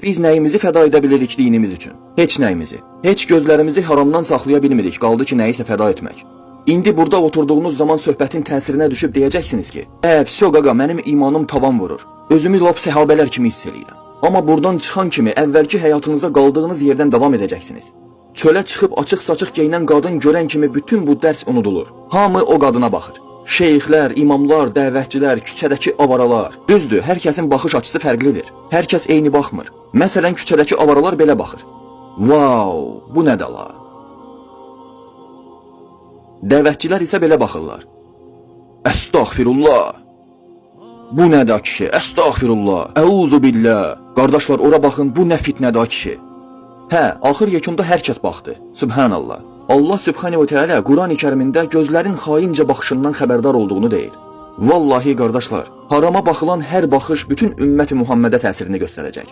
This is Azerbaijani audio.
Biz nəyimizi fəda edə bilirik dinimiz üçün? Heç nəyimizi. Heç gözlərimizi haramdan saxlaya bilmirik, qaldı ki, nəyisə fəda etmək. İndi burada oturduğunuz zaman söhbətin təsirinə düşüb deyəcəksiniz ki, vəsyo qaqa, mənim imanım tavan vurur. Özümü lap səhabələr kimi hiss eləyirəm. Amma buradan çıxan kimi əvvəlki həyatınıza qaldığınız yerdən davam edəcəksiniz. Çölə çıxıb açıq-saçıq geyinən qadın görən kimi bütün bu dərs unudulur. Hamı o qadına baxır. Şeyxlər, imamlar, dəvətçilər, küçədəki avaralar. Düzdür, hər kəsin baxış açısı fərqlidir. Hər kəs eyni baxmır. Məsələn, küçədəki avaralar belə baxır. Wow, bu nə dala? Dəvətçilər isə belə baxırlar. Əstəğfirullah. Bu nə də kişi? Əstəğfirullah. Əuzu billah. Qardaşlar, ora baxın, bu nə fitnədir kişi? Hə, axır yekunda hər kəs baxdı. Subhanallah. Allah Subhanahu Teala Quran-ı Kərimində gözlərin xaincə baxışından xəbərdar olduğunu deyir. Vallahi qardaşlar, harama baxılan hər baxış bütün ümməti Muhammedə təsirini göstərəcək.